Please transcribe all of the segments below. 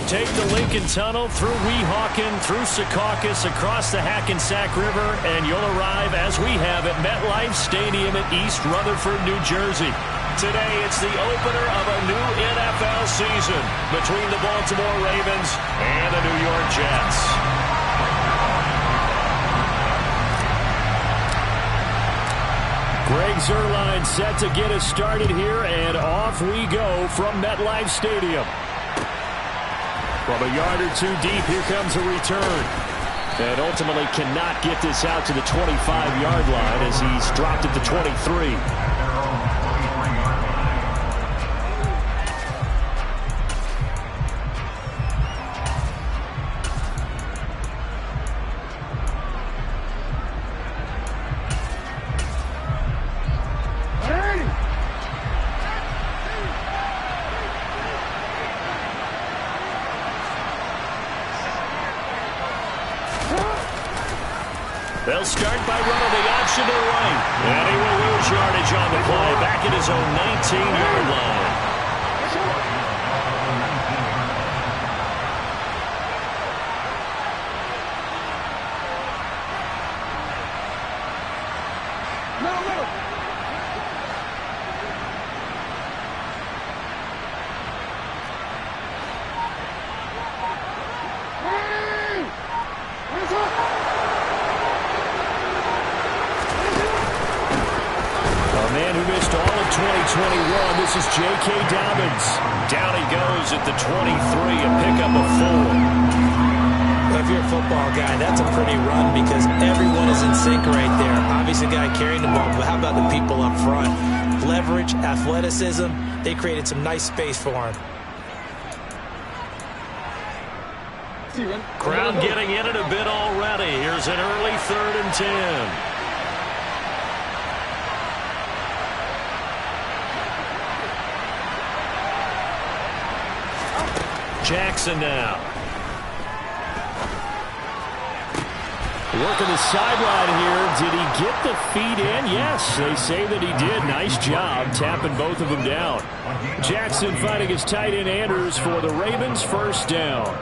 Take the Lincoln Tunnel through Weehawken, through Secaucus, across the Hackensack River, and you'll arrive, as we have, at MetLife Stadium in East Rutherford, New Jersey. Today, it's the opener of a new NFL season between the Baltimore Ravens and the New York Jets. Greg Zuerlein set to get us started here, and off we go from MetLife Stadium. From a yard or two deep, here comes a return. And ultimately cannot get this out to the 25-yard line as he's dropped it to 23. They'll start by running the option to the right. And he will lose yardage on the play. Back at his own 19-yard line. This is J.K. Dobbins. Down he goes at the 23, a pickup of 4. Well, if you're a football guy, that's a pretty run because everyone is in sync right there. Obviously, the guy carrying the ball, but how about the people up front? Leverage, athleticism, they created some nice space for him. Crowd getting in it a bit already. Here's an early 3rd and 10. Jackson now. Working the sideline here. Did he get the feet in? Yes, they say that he did. Nice job tapping both of them down. Jackson finding his tight end Andrews for the Ravens, first down.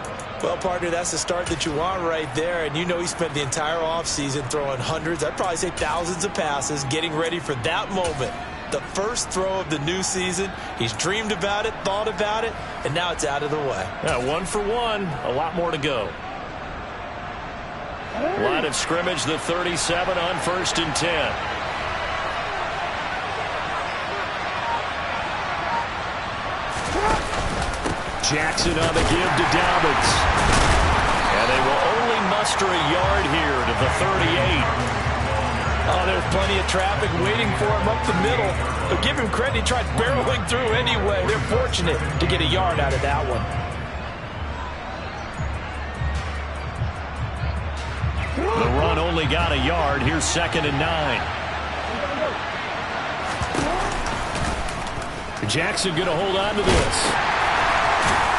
Well, partner, that's the start that you want right there. And you know he spent the entire offseason throwing hundreds, I'd probably say thousands of passes, getting ready for that moment. The first throw of the new season. He's dreamed about it, thought about it, and now it's out of the way. Yeah, 1 for 1. A lot more to go. Line of scrimmage, the 37 on 1st and 10. Jackson on the give to Dobbins. And they will only muster a yard here to the 38. Oh, there's plenty of traffic waiting for him up the middle. But give him credit, he tried barreling through anyway. They're fortunate to get a yard out of that one. The run only got a yard. Here's 2nd and 9. Jackson going to hold on to this.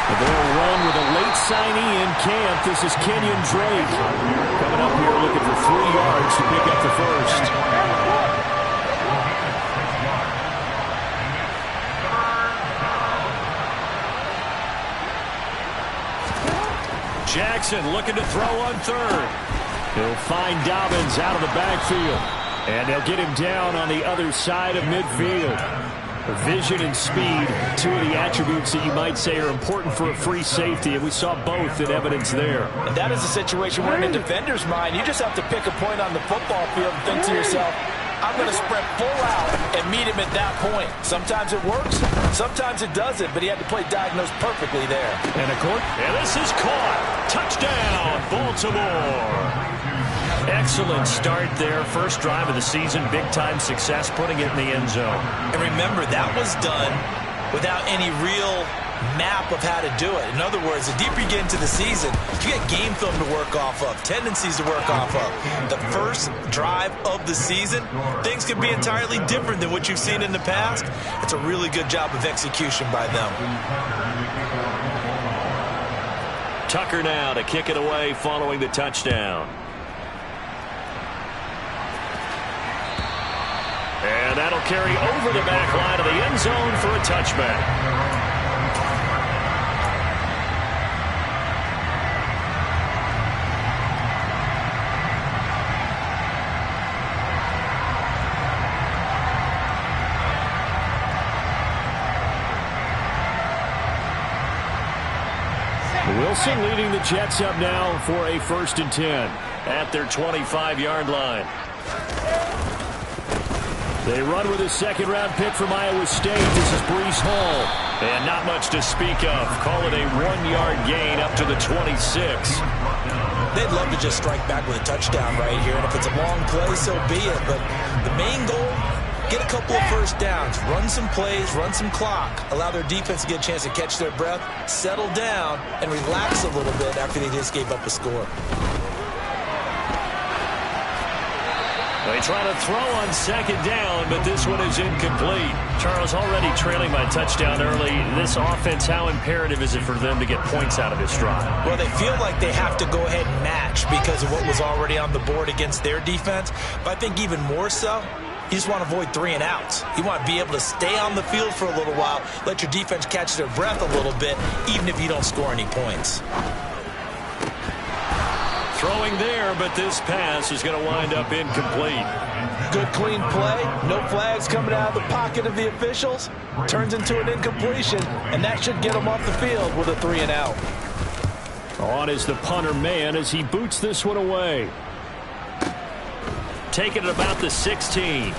They'll run with a late signee in camp. This is Kenyon Drake. Coming up here looking for 3 yards to pick up the first. Jackson looking to throw on 3rd. He'll find Dobbins out of the backfield. And they'll get him down on the other side of midfield. Vision and speed, 2 of the attributes that you might say are important for a free safety, and we saw both in evidence there. And that is a situation where in a defender's mind, you just have to pick a point on the football field and think to yourself, I'm going to sprint full out and meet him at that point. Sometimes it works, sometimes it doesn't, but he had to play diagnosed perfectly there. And this is caught. Touchdown, Baltimore. Excellent start there. First drive of the season. Big-time success putting it in the end zone. And remember, that was done without any real map of how to do it. In other words, the deeper you get into the season, you get game film to work off of, tendencies to work off of. The first drive of the season, things could be entirely different than what you've seen in the past. It's a really good job of execution by them. Tucker now to kick it away following the touchdown. And that'll carry over the back line of the end zone for a touchback. Wilson leading the Jets up now for a 1st and 10 at their 25-yard line. They run with a second-round pick from Iowa State. This is Breece Hall. And not much to speak of. Call it a 1-yard gain up to the 26. They'd love to just strike back with a touchdown right here. And if it's a long play, so be it. But the main goal, get a couple of first downs. Run some plays, run some clock. Allow their defense to get a chance to catch their breath, settle down, and relax a little bit after they just gave up a score. They try to throw on 2nd down, but this one is incomplete. Charles, already trailing by touchdown early. This offense, how imperative is it for them to get points out of this drive? Well, they feel like they have to go ahead and match because of what was already on the board against their defense. But I think even more so, you just want to avoid 3 and outs. You want to be able to stay on the field for a little while, let your defense catch their breath a little bit, even if you don't score any points. Throwing there, but this pass is going to wind up incomplete. Good clean play. No flags coming out of the pocket of the officials. Turns into an incompletion, and that should get them off the field with a 3 and out. On is the punter man as he boots this one away. Taking it about the 16.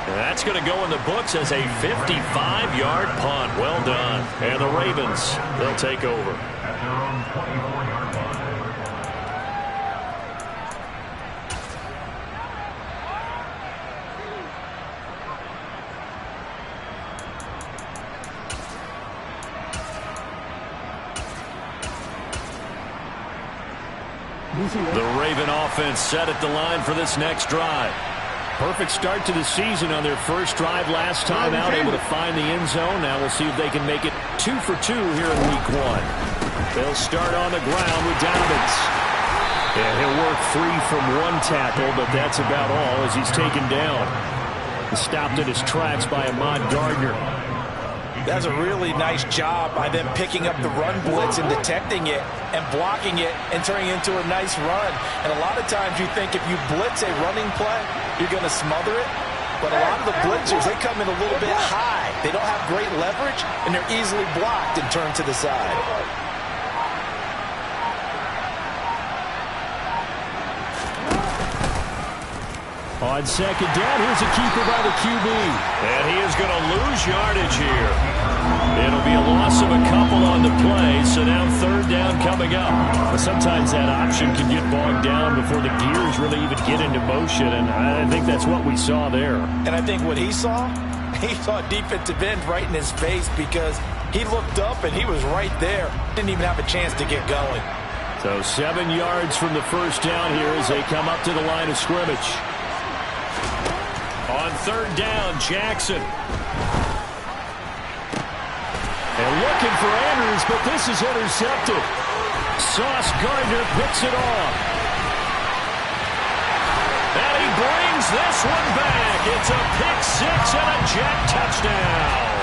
That's going to go in the books as a 55-yard punt. Well done. And the Ravens, they'll take over. The Raven offense set at the line for this next drive. Perfect start to the season on their first drive last time out, able to find the end zone. Now we'll see if they can make it 2 for 2 here in week 1. They'll start on the ground with Dobbins. Yeah, he'll work free from 1 tackle, but that's about all as he's taken down. He's stopped in his tracks by Ahmad Gardner. That's a really nice job by them picking up the run blitz and detecting it and blocking it and turning it into a nice run. And a lot of times you think if you blitz a running play, you're going to smother it. But a lot of the blitzers, they come in a little bit high. They don't have great leverage, and they're easily blocked and turned to the side. On 2nd down, here's a keeper by the QB. And he is going to lose yardage here. It'll be a loss of a couple on the play, so now 3rd down coming up. But sometimes that option can get bogged down before the gears really even get into motion, and I think that's what we saw there. And I think what he saw a defensive end right in his face because he looked up and he was right there. Didn't even have a chance to get going. So 7 yards from the 1st down here as they come up to the line of scrimmage. On 3rd down, Jackson. And looking for Andrews, but this is intercepted. Sauce Gardner picks it off. And he brings this one back. It's a pick 6 and a Jet touchdown.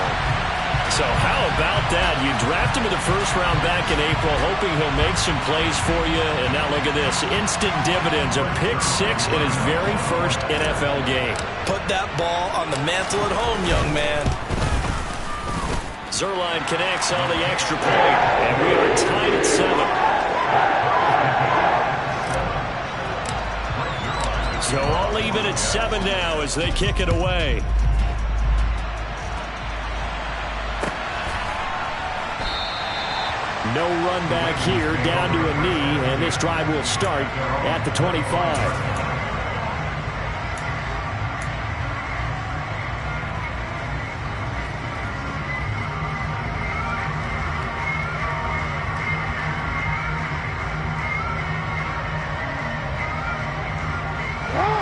So how about that? You draft him in the 1st round back in April, hoping he'll make some plays for you. And now look at this. Instant dividends. A pick 6 in his very first NFL game. Put that ball on the mantle at home, young man. Zuerlein connects on the extra point. And we are tied at 7. So all even at 7 now as they kick it away. No run back here, down to a knee, and this drive will start at the 25.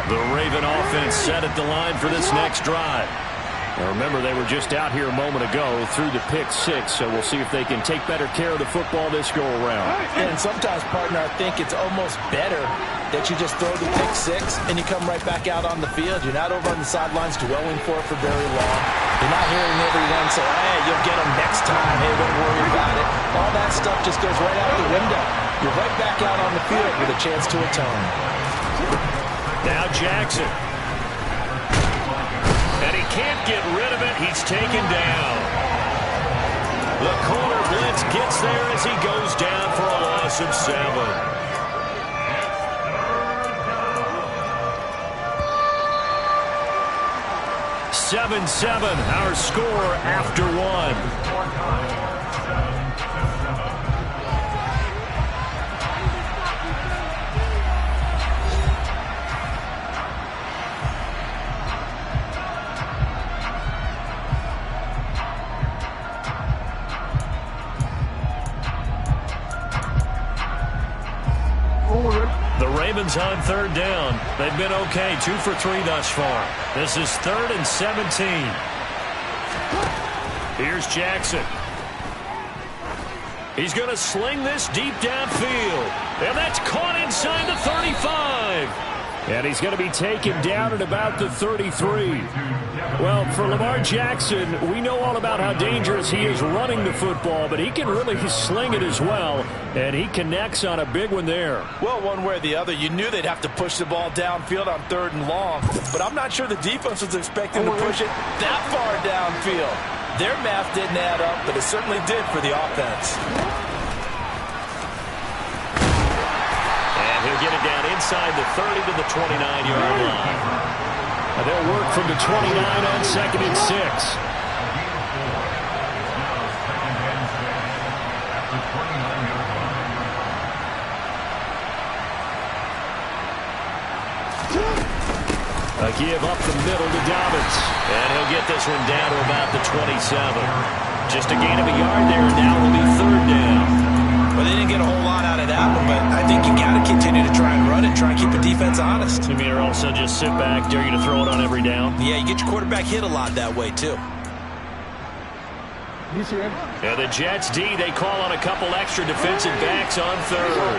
The Raven offense set at the line for this next drive. Now remember, they were just out here a moment ago through the pick 6, so we'll see if they can take better care of the football this go-around. And sometimes, partner, I think it's almost better that you just throw the pick 6 and you come right back out on the field. You're not over on the sidelines dwelling for it for very long. You're not hearing everyone say, hey, you'll get them next time. Hey, don't worry about it. All that stuff just goes right out the window. You're right back out on the field with a chance to atone. Now Jackson. And he can't get rid of it. He's taken down. The corner blitz gets there as he goes down for a loss of 7. 7-7, our score after 1. The Ravens on 3rd down. They've been okay, 2 for 3 thus far. This is 3rd and 17. Here's Jackson. He's going to sling this deep downfield. And that's caught inside the 35. And he's going to be taken down at about the 33. Well, for Lamar Jackson, we know all about how dangerous he is running the football, but he can really sling it as well, and he connects on a big one there. Well, one way or the other, you knew they'd have to push the ball downfield on 3rd and long, but I'm not sure the defense was expecting to push it that far downfield. Their math didn't add up, but it certainly did for the offense. And he'll get it down inside the 30 to the 29-yard line. They'll work from the 29 on 2nd and 6. A give up the middle to Dobbins. And he'll get this one down to about the 27. Just a gain of a yard there, and now it'll be 3rd down. Well, they didn't get a whole lot out of that one, but I think you got to continue to try and run and try and keep the defense honest. You mean also just sit back, dare you to throw it on every down? Yeah, you get your quarterback hit a lot that way, too. And the Jets D, they call on a couple extra defensive backs on 3rd.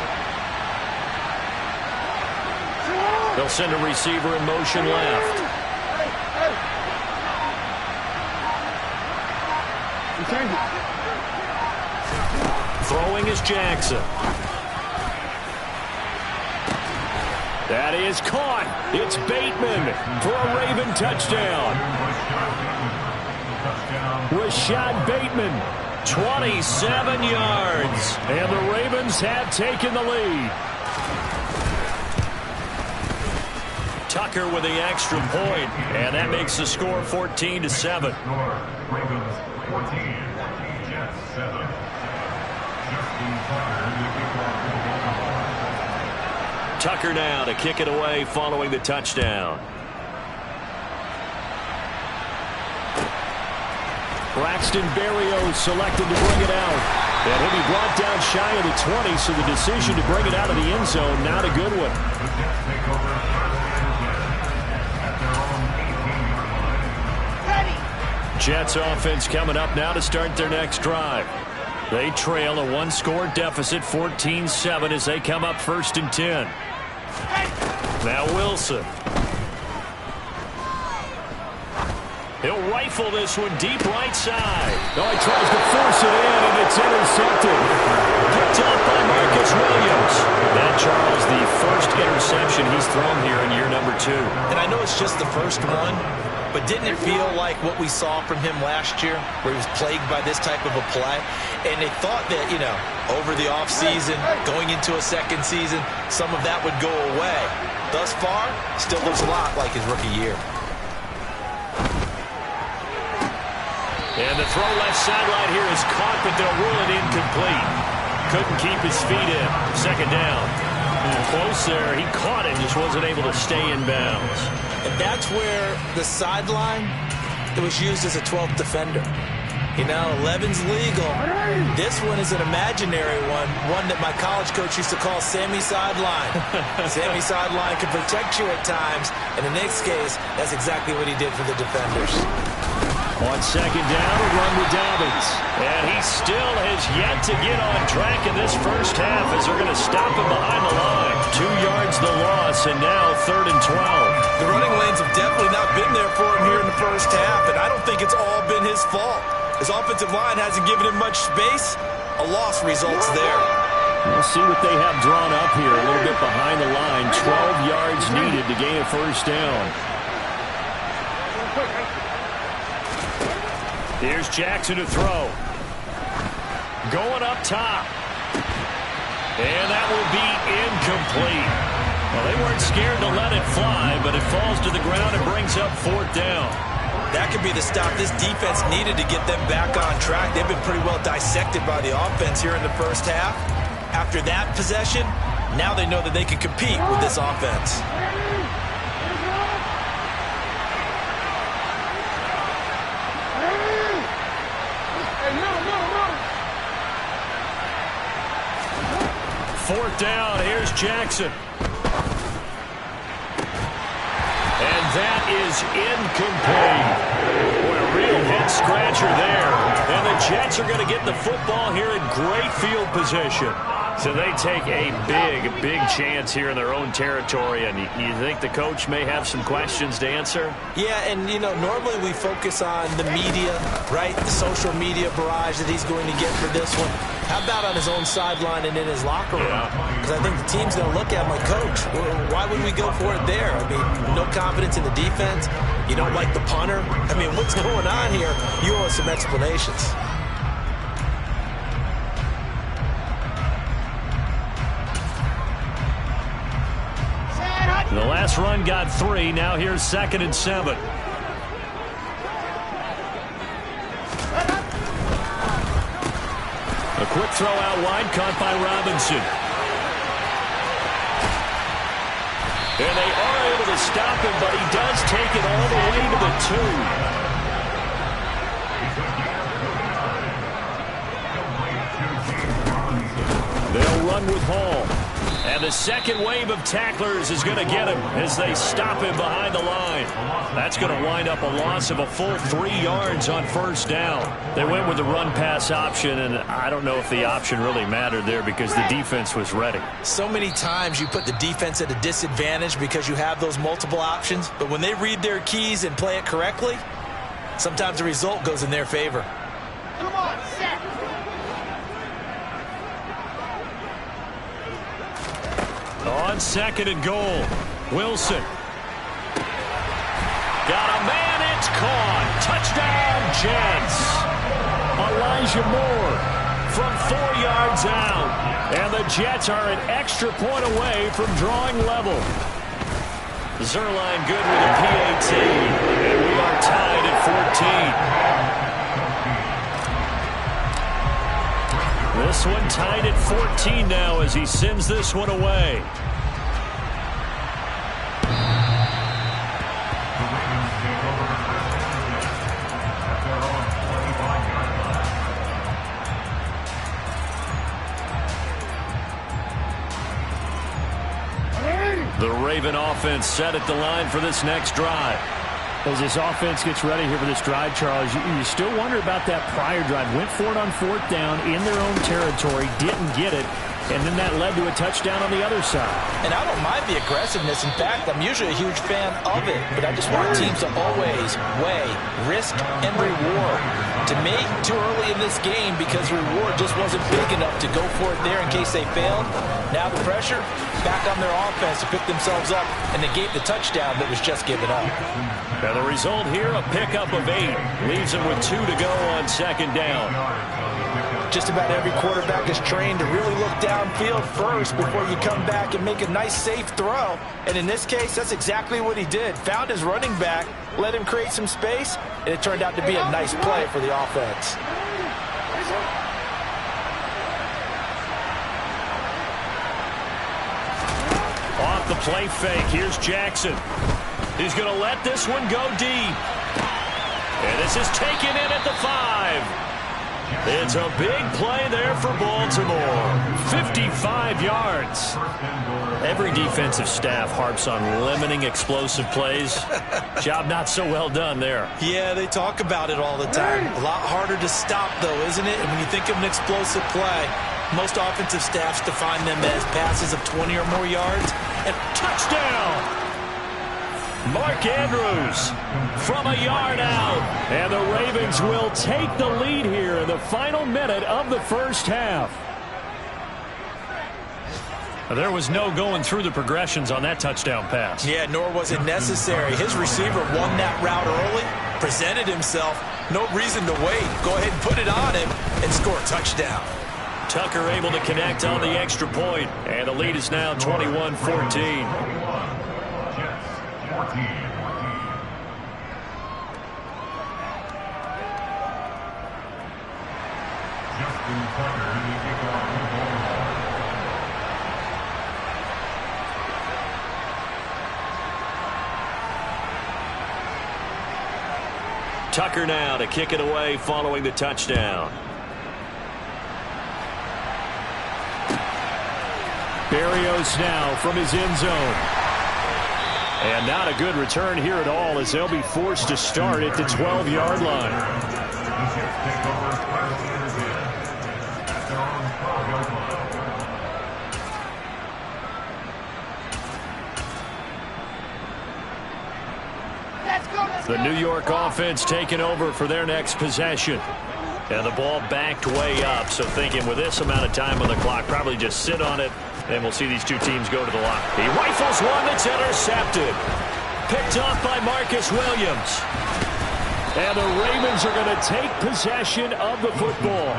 They'll send a receiver in motion left. Throwing is Jackson. That is caught. It's Bateman for a Raven touchdown. Rashad Bateman, 27 yards. And the Ravens have taken the lead. Tucker with the extra point, and that makes the score 14-7. Ravens 14, Jets 7. Tucker now to kick it away following the touchdown. Braxton Berrios selected to bring it out. And he'll be brought down shy of the 20, so the decision to bring it out of the end zone, not a good one. Jets offense coming up now to start their next drive. They trail a 1-score deficit, 14-7, as they come up 1st and 10. Now Wilson. He'll rifle this one deep right side. Oh, he tries to force it in, and it's intercepted. Picked off by Marcus Williams. That, Charles, the first interception he's thrown here in year number 2. And I know it's just the first one, but didn't it feel like what we saw from him last year, where he was plagued by this type of a play? And they thought that, you know, over the offseason, going into a second season, some of that would go away. Thus far, still looks a lot like his rookie year. And the throw left sideline here is caught, but they'll rule it incomplete. Couldn't keep his feet in. 2nd down. Close there. He caught it, just wasn't able to stay in bounds. And that's where the sideline, it was used as a 12th defender. You know, 11's legal. This one is an imaginary one that my college coach used to call Sammy Sideline. Sammy Sideline can protect you at times, and in this case, that's exactly what he did for the defenders. On 2nd down, a run with Dobbins. And he still has yet to get on track in this first half as they're going to stop him behind the line. 2 yards the loss, and now 3rd and 12. The running lanes have definitely not been there for him here in the first half, and I don't think it's all been his fault. His offensive line hasn't given him much space. A loss results there. We'll see what they have drawn up here a little bit behind the line. 12 yards needed to gain a first down. Here's Jackson to throw. Going up top. And that will be incomplete. Well, they weren't scared to let it fly, but it falls to the ground and brings up 4th down. That could be the stop this defense needed to get them back on track. They've been pretty well dissected by the offense here in the first half. After that possession, now they know that they can compete with this offense. Fourth down, here's Jackson. And that is incomplete. Boy, a real head-scratcher there. And the Jets are going to get the football here in great field position. So they take a big chance here in their own territory. And you think the coach may have some questions to answer? Yeah, and, you know, normally we focus on the media, right? The social media barrage that he's going to get for this one. How about on his own sideline and in his locker room? Because I think the team's going to look at him like, Coach, why would we go for it there? I mean, no confidence in the defense. You don't like the punter. I mean, what's going on here? You owe us some explanations. The last run got 3. Now here's 2nd and 7. A quick throw out wide, caught by Robinson. And they are able to stop him, but he does take it all the way to the 2. They'll run with Hall. And the second wave of tacklers is going to get him as they stop him behind the line. That's going to wind up a loss of a full 3 yards on 1st down. They went with the run-pass option, and I don't know if the option really mattered there because the defense was ready. So many times you put the defense at a disadvantage because you have those multiple options, but when they read their keys and play it correctly, sometimes the result goes in their favor. Come on, set. On 2nd and goal, Wilson. Got a man, it's caught. Touchdown, Jets. Elijah Moore from 4 yards out. And the Jets are an extra point away from drawing level. Zuerlein good with a PAT. And we are tied at 14. This one tied at 14 now as he sends this one away. The Raven offense set at the line for this next drive. As this offense gets ready here for this drive, Charles, you still wonder about that prior drive. Went for it on 4th down in their own territory, didn't get it, and then that led to a touchdown on the other side. And I don't mind the aggressiveness. In fact, I'm usually a huge fan of it, but I just want teams to always weigh risk and reward. To me, too early in this game because reward just wasn't big enough to go for it there in case they failed. Now the pressure back on their offense to pick themselves up and negate the touchdown that was just given up. Now the result here, a pickup of 8. Leaves them with 2 to go on 2nd down. Just about every quarterback is trained to really look downfield first before you come back and make a nice, safe throw. And in this case, that's exactly what he did. Found his running back, let him create some space, and it turned out to be a nice play for the offense. Off the play fake, here's Jackson. He's going to let this one go deep. And this is taken in at the 5. It's a big play there for Baltimore. 55 yards. Every defensive staff harps on limiting explosive plays. Job not so well done there. Yeah, they talk about it all the time. A lot harder to stop, though, isn't it? And when you think of an explosive play, most offensive staffs define them as passes of 20 or more yards. And touchdown! Mark Andrews from a yard out. And the Ravens will take the lead here in the final minute of the first half. There was no going through the progressions on that touchdown pass. Yeah, nor was it necessary. His receiver won that route early, presented himself. No reason to wait. Go ahead and put it on him and score a touchdown. Tucker able to connect on the extra point, and the lead is now 21-14. Jets 14. Justin Tucker in the kickoff for the Bulldogs. Tucker now to kick it away following the touchdown. Berrios now from his end zone. And not a good return here at all as they'll be forced to start at the 12-yard line. The Jets take over Kyle Anderson at their own 12-yard line. The New York offense taking over for their next possession. And the ball backed way up, so thinking with this amount of time on the clock, probably just sit on it, and we'll see these two teams go to the line. He rifles one that's intercepted. Picked off by Marcus Williams. And the Ravens are going to take possession of the football.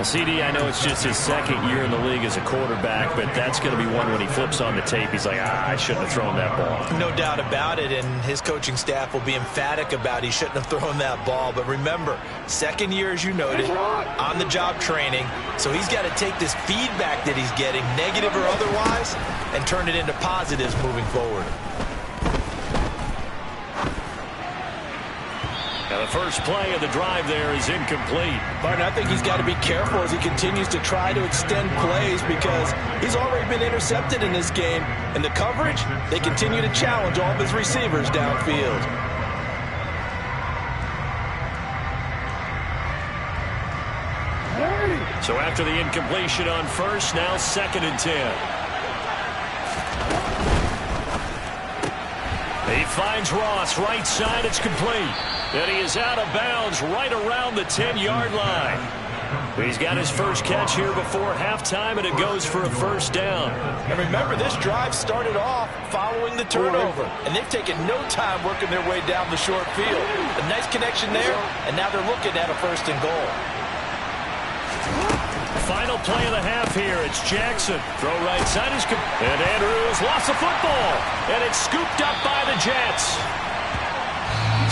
CD, I know it's just his second year in the league as a quarterback, but that's going to be one when he flips on the tape. He's like, I shouldn't have thrown that ball. No doubt about it, and his coaching staff will be emphatic about he shouldn't have thrown that ball. But remember, second year, as you noted, on-the-job training, so he's got to take this feedback that he's getting, negative or otherwise, and turn it into positives moving forward. Now the first play of the drive there is incomplete. Martin, I think he's got to be careful as he continues to try to extend plays because he's already been intercepted in this game. And the coverage, they continue to challenge all of his receivers downfield. So after the incompletion on first, now 2nd and 10. He finds Ross, right side, it's complete. And he is out of bounds right around the 10-yard line. He's got his first catch here before halftime, and it goes for a first down. And remember, this drive started off following the turnover, and they've taken no time working their way down the short field. A nice connection there, and now they're looking at a 1st and goal. Final play of the half here. It's Jackson. Throw right side is and Andrews lost the football, and it's scooped up by the Jets.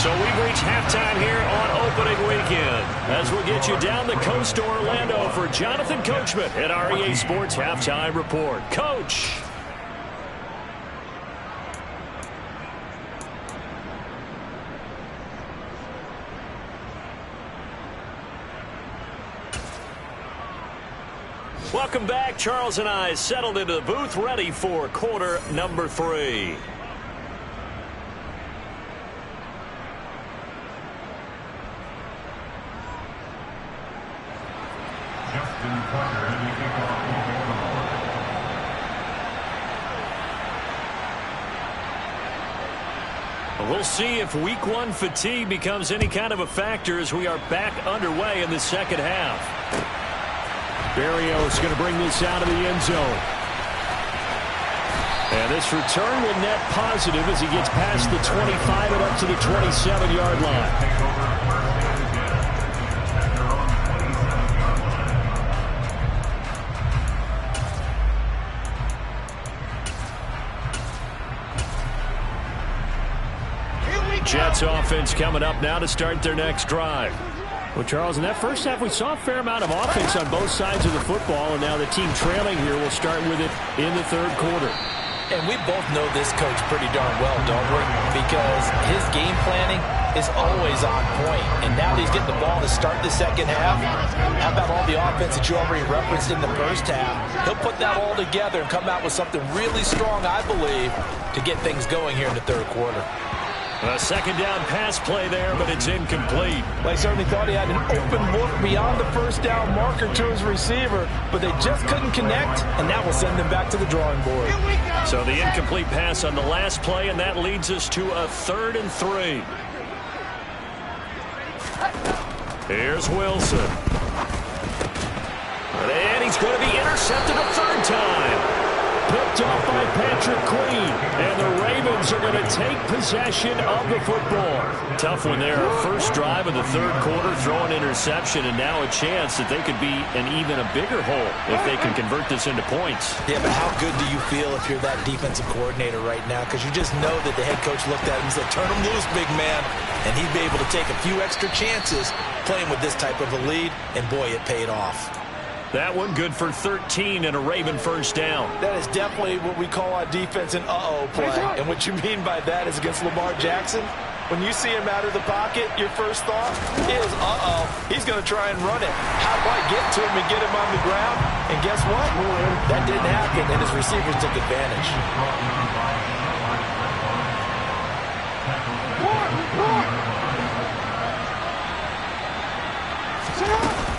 So we've reached halftime here on opening weekend as we'll get you down the coast to Orlando for Jonathan Coachman at REA Sports Halftime Report. Coach. Welcome back. Charles and I settled into the booth, ready for quarter number 3. Justin Tucker in the kickoff for the Bulldogs. We'll see if week 1 fatigue becomes any kind of a factor as we are back underway in the second half. Berrios going to bring this out of the end zone. And this return will net positive as he gets past the 25 and up to the 27-yard line. Jets offense coming up now to start their next drive. Well, Charles, in that first half, we saw a fair amount of offense on both sides of the football, and now the team trailing here will start with it in the 3rd quarter. And we both know this coach pretty darn well, don't we? Because his game planning is always on point. And now that he's getting the ball to start the second half, how about all the offense that you already referenced in the first half? He'll put that all together and come out with something really strong, I believe, to get things going here in the 3rd quarter. A 2nd down pass play there, but it's incomplete. Well, I certainly thought he had an open look beyond the 1st down marker to his receiver, but they just couldn't connect, and that will send them back to the drawing board. So the incomplete pass on the last play, and that leads us to a 3rd and 3. Here's Wilson. And he's going to be intercepted a 3rd time. picked off by Patrick Queen. And the Ravens are going to take possession of the football. Tough one there. First drive of the third quarter, throw an interception, and now a chance that they could be in even a bigger hole if they can convert this into points. Yeah, but how good do you feel if you're that defensive coordinator right now? Because you just know that the head coach looked at him and said, turn him loose, big man. And he'd be able to take a few extra chances playing with this type of a lead, and boy, it paid off. That one good for 13 and a Raven first down. That is definitely what we call our defense an uh-oh play. And what you mean by that is against Lamar Jackson, when you see him out of the pocket, your first thought is, uh-oh, he's going to try and run it. How do I get to him and get him on the ground? And guess what? That didn't happen, and his receivers took advantage.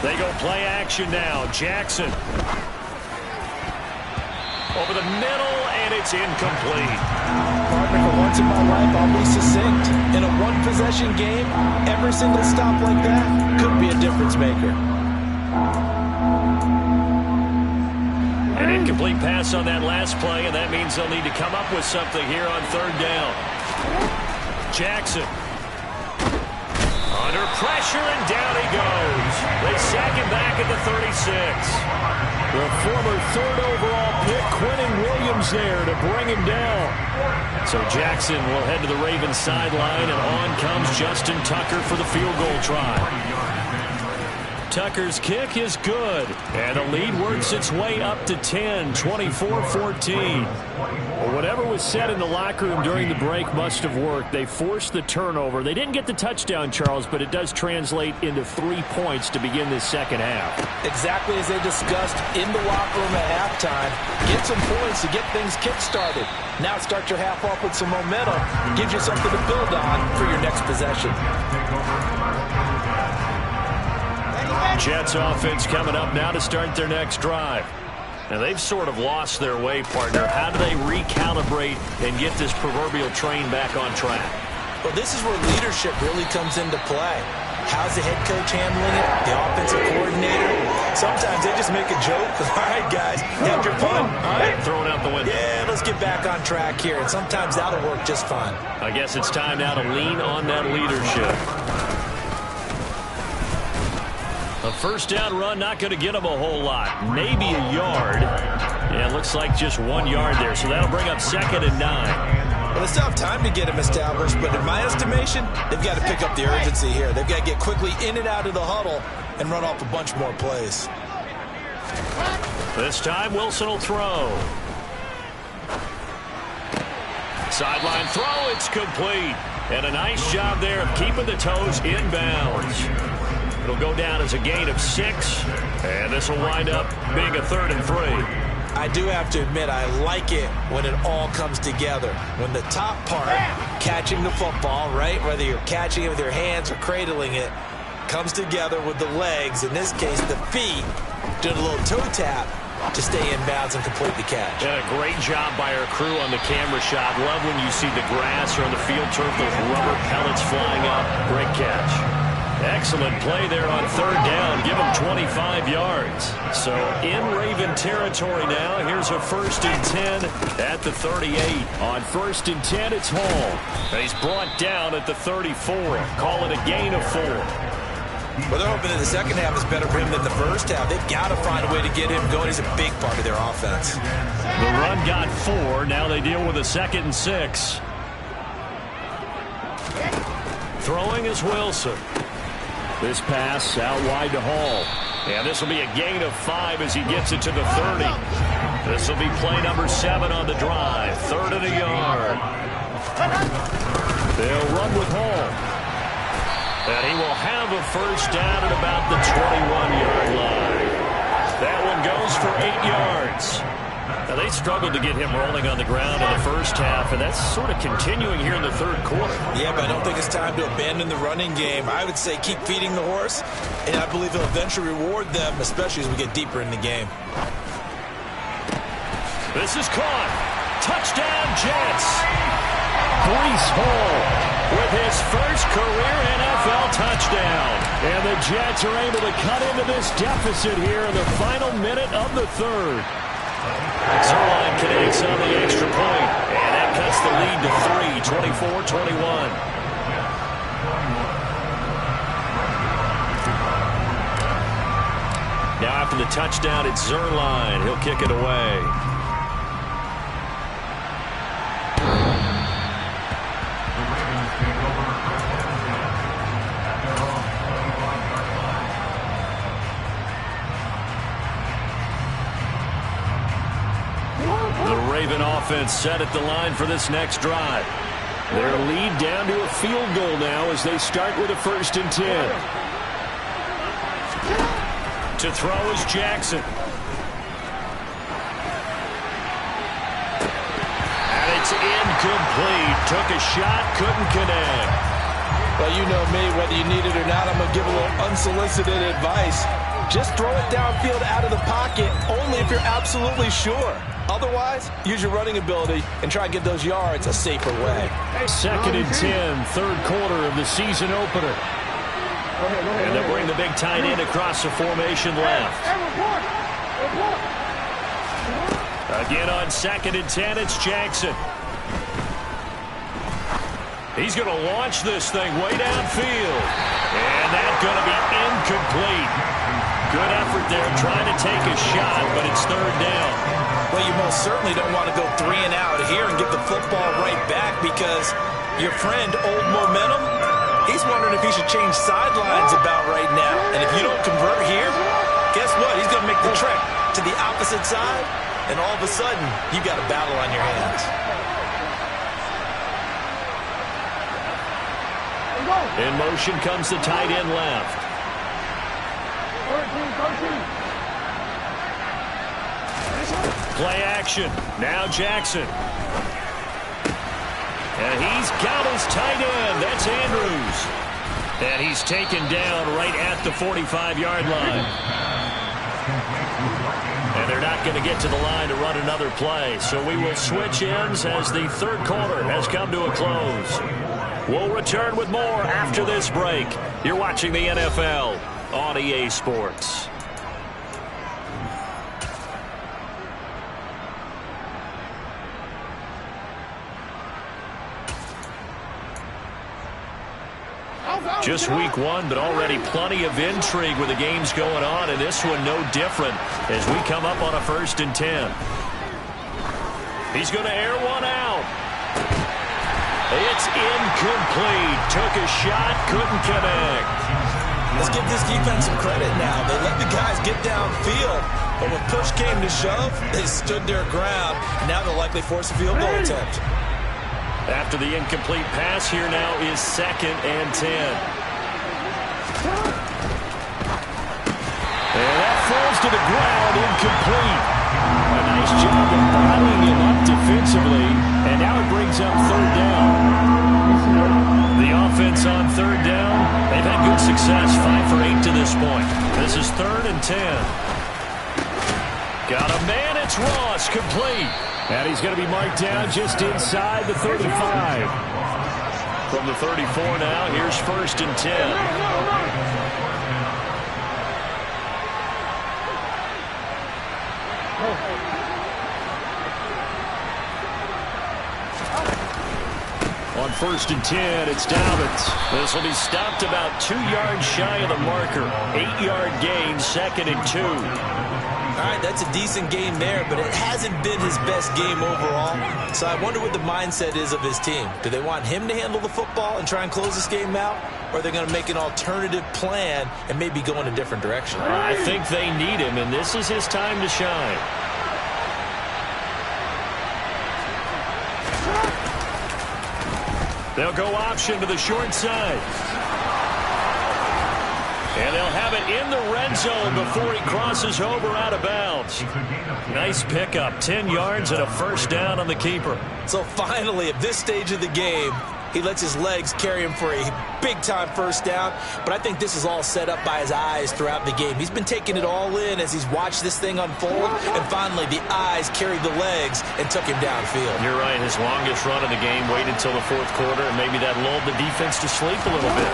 They go play action now. Jackson. Over the middle, and it's incomplete. Partner, for once in my life, I'll be succinct. In a one-possession game, every single stop like that could be a difference maker. An incomplete pass on that last play, and that means they'll need to come up with something here on third down. Jackson. Under pressure, and down he goes. They sack him back at the 36. The former third overall pick, Quinnen Williams, there to bring him down. So Jackson will head to the Ravens sideline, and on comes Justin Tucker for the field goal try. Tucker's kick is good, and the lead works its way up to 10, 24-14. Well, whatever was said in the locker room during the break must have worked. They forced the turnover. They didn't get the touchdown, Charles, but it does translate into 3 points to begin this second half. Exactly as they discussed in the locker room at halftime. Get some points to get things kick-started. Now start your half off with some momentum. Gives you something to build on for your next possession. Jets offense coming up now to start their next drive. Now they've sort of lost their way, partner. How do they recalibrate and get this proverbial train back on track? Well, this is where leadership really comes into play. How's the head coach handling it? The offensive coordinator? Sometimes they just make a joke. All right, guys, have your fun. All right, throw it out the window. Yeah, let's get back on track here. And sometimes that'll work just fine. I guess it's time now to lean on that leadership. A first down run, not going to get him a whole lot. Maybe a yard. Yeah, it looks like just 1 yard there, so that'll bring up 2nd and 9. Well, they still have time to get him established, but in my estimation, they've got to pick up the urgency here. They've got to get quickly in and out of the huddle and run off a bunch more plays. This time, Wilson will throw. Sideline throw, it's complete. And a nice job there of keeping the toes inbounds. It'll go down as a gain of 6, and this will wind up being a 3rd and 3. I do have to admit, I like it when it all comes together. When the top part, catching the football, right, whether you're catching it with your hands or cradling it, comes together with the legs, in this case the feet, doing a little toe tap to stay in bounds and complete the catch. And a great job by our crew on the camera shot. Love when you see the grass or on the field turf, those rubber pellets flying up. Great catch. Excellent play there on third down. Give him 25 yards. So in Raven territory now. Here's a 1st and 10 at the 38. On 1st and 10, it's Hall. And he's brought down at the 34. Call it a gain of 4. Well, they're hoping that the second half is better for him than the first half. They've got to find a way to get him going. He's a big part of their offense. The run got 4. Now they deal with a 2nd and 6. Throwing is Wilson. This pass out wide to Hall. And this will be a gain of 5 as he gets it to the 30. This will be play number 7 on the drive. 3rd and a yard. They'll run with Hall. And he will have a first down at about the 21-yard line. That one goes for 8 yards. Now, they struggled to get him rolling on the ground in the first half, and that's sort of continuing here in the third quarter. Yeah, but I don't think it's time to abandon the running game. I would say keep feeding the horse, and I believe he'll eventually reward them, especially as we get deeper in the game. This is caught. Touchdown, Jets. Breece Hall with his first career NFL touchdown. And the Jets are able to cut into this deficit here in the final minute of the third. Zuerlein connects on the extra point, and that cuts the lead to 3, 24-21. Now after the touchdown, it's Zuerlein. He'll kick it away. Offense set at the line for this next drive. Their lead down to a field goal now as they start with a 1st and 10. To throw is Jackson. And it's incomplete. Took a shot, couldn't connect. Well, you know me, whether you need it or not, I'm going to give a little unsolicited advice. Just throw it downfield out of the pocket, only if you're absolutely sure. Otherwise, use your running ability and try and get those yards a safer way. 2nd and 10, third quarter of the season opener. And they'll bring the big tight end across the formation left. Again on 2nd and 10, it's Jackson. He's going to launch this thing way downfield. And that's going to be incomplete. Good effort there trying to take a shot, but it's 3rd down. Well, you most certainly don't want to go 3 and out here and give the football right back because your friend, Old Momentum, he's wondering if he should change sidelines about right now. And if you don't convert here, guess what? He's going to make the trek to the opposite side, and all of a sudden, you got a battle on your hands. In motion comes the tight end left. 13. Play action. Now Jackson. And he's got his tight end. That's Andrews. And he's taken down right at the 45-yard line. And they're not going to get to the line to run another play. So we will switch ends as the 3rd quarter has come to a close. We'll return with more after this break. You're watching the NFL on EA Sports. Just week 1, but already plenty of intrigue with the games going on, and this one no different as we come up on a 1st and 10. He's going to air one out. It's incomplete. Took a shot, couldn't connect. Let's give this defense some credit now. They let the guys get downfield, but when push came to shove, they stood their ground. Now they'll likely force a field goal attempt. After the incomplete pass, here now is 2nd and 10. And that falls to the ground, incomplete. A nice job of bottling him up defensively, and now it brings up 3rd down. The offense on 3rd down, they've had good success, 5 for 8 to this point. This is 3rd and 10. Got a man, it's Ross, complete. And he's going to be marked down just inside the 35. From the 34 now, here's 1st and 10. On 1st and 10, it's Dobbins. This will be stopped about 2 yards shy of the marker. 8-yard gain, 2nd and 2. All right, that's a decent game there, but it hasn't been his best game overall. So I wonder what the mindset is of his team. Do they want him to handle the football and try and close this game out? Or are they going to make an alternative plan and maybe go in a different direction? I think they need him, and this is his time to shine. They'll go option to the short side. And they'll have it in the red zone before he crosses over out of bounds. Nice pickup, 10 yards and a 1st down on the keeper. So finally, at this stage of the game, he lets his legs carry him for a big-time 1st down. But I think this is all set up by his eyes throughout the game. He's been taking it all in as he's watched this thing unfold. And finally, the eyes carried the legs and took him downfield. You're right. His longest run of the game waited until the 4th quarter, and maybe that lulled the defense to sleep a little bit.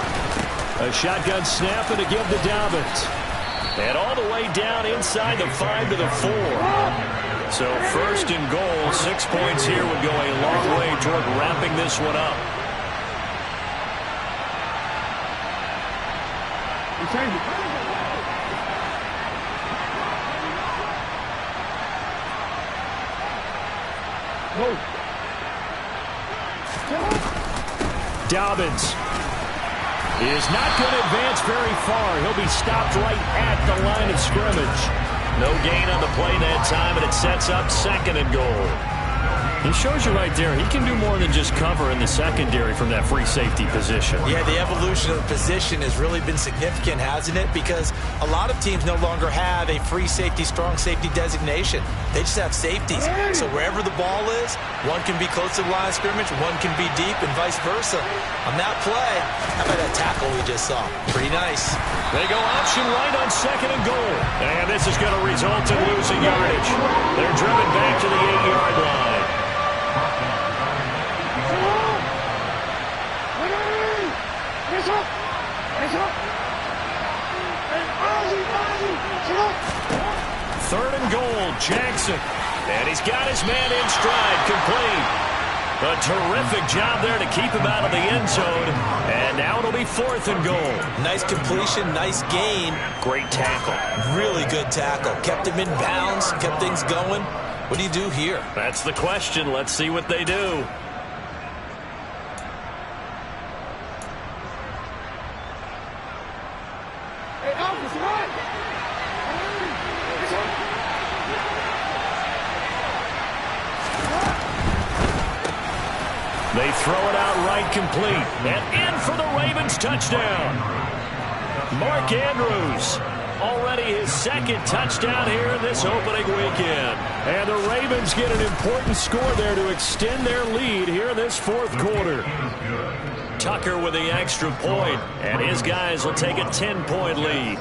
A shotgun snap and to give to Dobbins. And all the way down inside the 5 to the 4. So first and goal, 6 points here would go a long way toward wrapping this one up. Dobbins is not going to advance very far. He'll be stopped right at the line of scrimmage. No gain on the play that time, and it sets up second and goal. He shows you right there, he can do more than just cover in the secondary from that free safety position. Yeah, the evolution of the position has really been significant, hasn't it? Because a lot of teams no longer have a free safety, strong safety designation. They just have safeties. So wherever the ball is, one can be close to the line of scrimmage, one can be deep, and vice versa. On that play, how about that tackle we just saw? Pretty nice. They go option right on second and goal. And this is going to result in losing yardage. They're driven back to the 8-yard line. Third and goal, Jackson. And he's got his man in stride, complete. A terrific job there to keep him out of the end zone. And now it'll be fourth and goal. Nice completion, nice gain. Great tackle. Really good tackle. Kept him in bounds, kept things going. What do you do here? That's the question. Let's see what they do. They throw it out right, complete. And in for the Ravens touchdown. Mark Andrews, already his second touchdown here in this opening weekend. And the Ravens get an important score there to extend their lead here in this fourth quarter. Tucker with the extra point, and his guys will take a 10-point lead.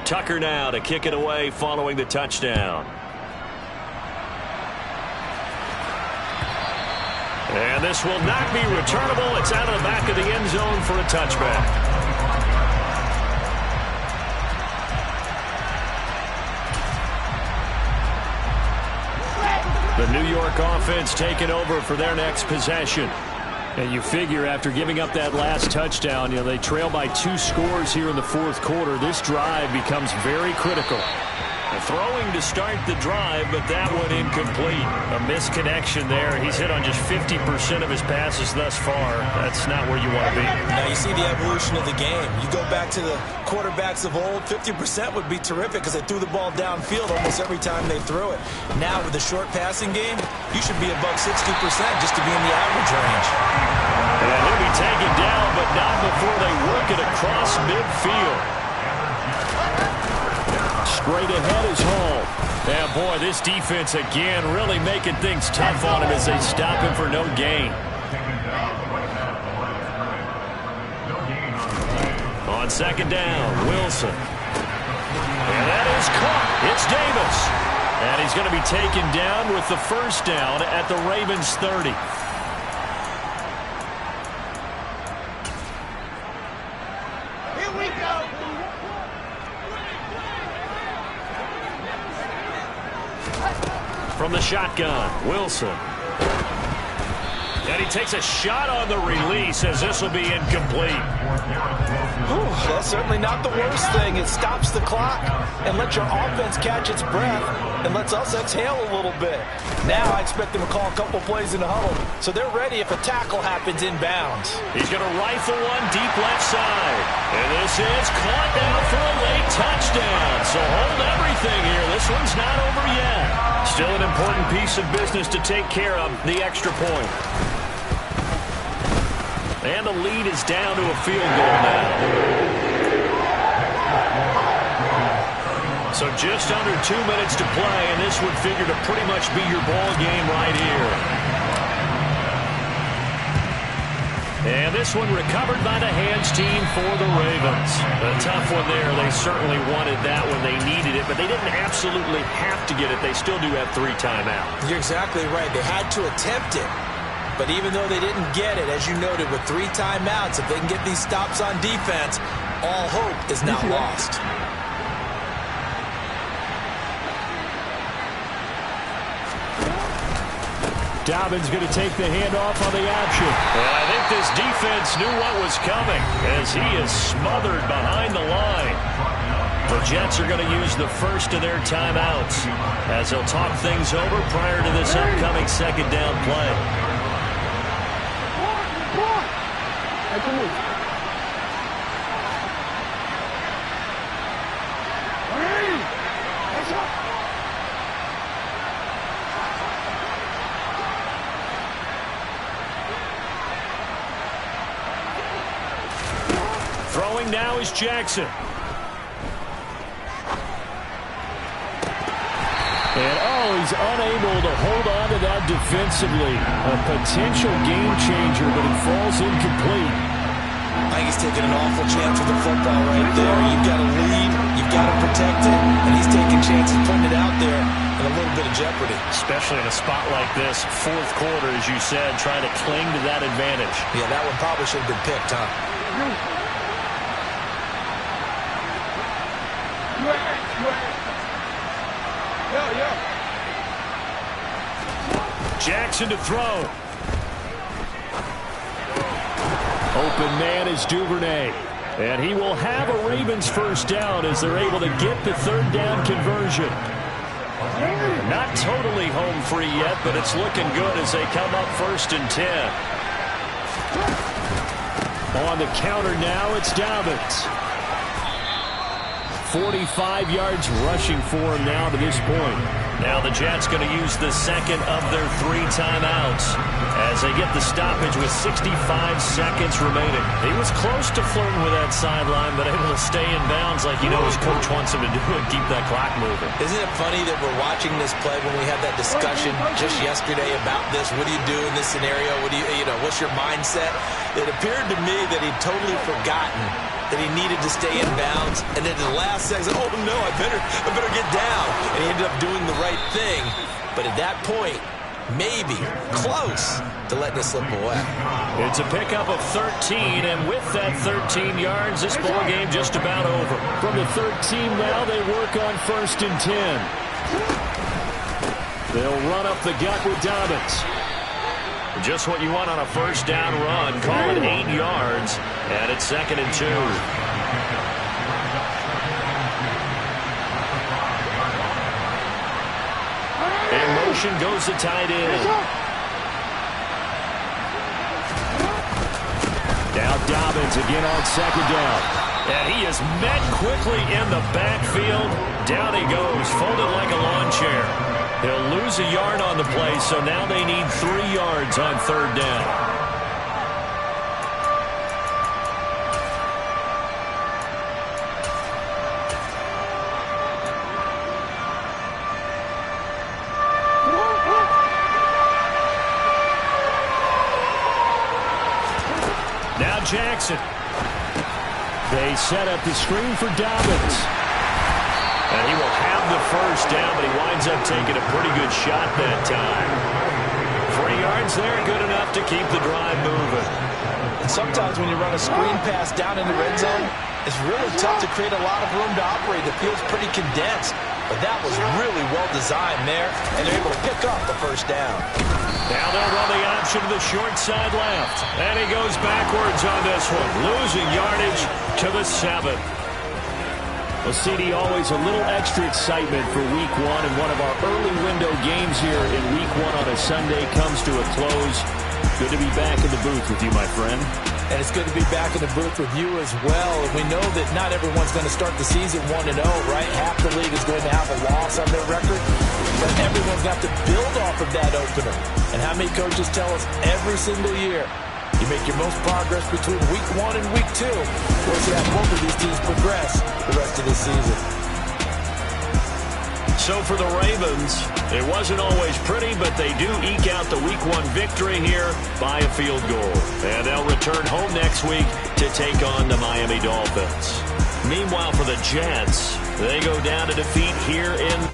Tucker now to kick it away following the touchdown. And this will not be returnable. It's out of the back of the end zone for a touchback. The New York offense taking over for their next possession. And you figure after giving up that last touchdown, they trail by 2 scores here in the fourth quarter. This drive becomes very critical. Throwing to start the drive, but that one incomplete. A misconnection there. He's hit on just 50% of his passes thus far. That's not where you want to be. Now you see the evolution of the game. You go back to the quarterbacks of old, 50% would be terrific because they threw the ball downfield almost every time they threw it. Now with the short passing game, you should be above 60% just to be in the average range. And he'll be taken down, but not before they work it across midfield. Straight ahead is Hall. And boy, this defense again really making things tough on him as they stop him for no gain. On second down, Wilson. And that is caught. It's Davis. And he's going to be taken down with the first down at the Ravens 30. From the shotgun, Wilson. And he takes a shot on the release as this will be incomplete. That's certainly not the worst thing. It stops the clock and lets your offense catch its breath and lets us exhale a little bit. Now I expect them to call a couple plays in the huddle, so they're ready if a tackle happens inbounds. He's going to rifle one deep left side. And this is caught down for a late touchdown. So hold everything here. This one's not over yet. Still an important piece of business to take care of, the extra point. And the lead is down to a field goal now. So just under 2 minutes to play, and this would figure to pretty much be your ball game right here. And this one recovered by the hands team for the Ravens. A tough one there. They certainly wanted that when they needed it, but they didn't absolutely have to get it. They still do have 3 timeouts. You're exactly right. They had to attempt it. But even though they didn't get it, as you noted, with 3 timeouts, if they can get these stops on defense, all hope is not lost. Dobbins going to take the handoff on the option. And I think this defense knew what was coming as he is smothered behind the line. The Jets are going to use the first of their timeouts as they'll talk things over prior to this upcoming second down play. Throwing now is Jackson. And, he's unable to hold on to that defensively. A potential game changer, but it falls incomplete. I think he's taking an awful chance with the football right there. You've got to lead, you've got to protect it, and he's taking chances putting it out there in a little bit of jeopardy. Especially in a spot like this, fourth quarter, as you said, trying to cling to that advantage. Yeah, that one probably should have been picked, huh? Jackson to throw. Open man is Duvernay. And he will have a Ravens first down as they're able to get the third down conversion. Not totally home free yet, but it's looking good as they come up 1st and 10. On the counter now, it's Dobbins. 45 yards rushing for him now to this point. Now the Jets going to use the second of their 3 timeouts as they get the stoppage with 65 seconds remaining. He was close to flirting with that sideline, but able to stay in bounds like you know his coach wants him to do and keep that clock moving. Isn't it funny that we're watching this play when we had that discussion just yesterday about this? What do you do in this scenario? What do you know, what's your mindset? It appeared to me that he'd totally forgotten that he needed to stay in bounds, and then in the last second, oh no, I better get down. And he ended up doing the right thing. But at that point, maybe close to letting it slip away. It's a pickup of 13, and with that 13 yards, this ball game just about over. From the 13 now, they work on 1st and 10. They'll run up the gut with Dobbins. Just what you want on a first down run. Call it 8 yards, and it's 2nd and 2. In motion goes the tight end. Now Dobbins again on 2nd down. And he is met quickly in the backfield. Down he goes, folded like a lawn chair. He'll lose a yard on the play, so now they need 3 yards on 3rd down. Now Jackson. They set up the screen for Dobbins. And he will have the first down, but he winds up taking a pretty good shot that time. 3 yards there, good enough to keep the drive moving. And sometimes when you run a screen pass down in the red zone, it's really tough to create a lot of room to operate. The field's pretty condensed. But that was really well designed there, and they're able to pick up the first down. Now they'll run the option to the short side left. And he goes backwards on this one, losing yardage to the 7. Well, CD, always a little extra excitement for Week 1, and one of our early window games here in Week 1 on a Sunday comes to a close. Good to be back in the booth with you, my friend. And it's good to be back in the booth with you as well. And we know that not everyone's going to start the season 1-0, right? Half the league is going to have a loss on their record. But everyone's got to build off of that opener. And how many coaches tell us every single year, you make your most progress between Week 1 and Week 2. Once you have both of these teams progress the rest of the season. So for the Ravens, it wasn't always pretty, but they do eke out the Week 1 victory here by a field goal. And they'll return home next week to take on the Miami Dolphins. Meanwhile, for the Jets, they go down to defeat here in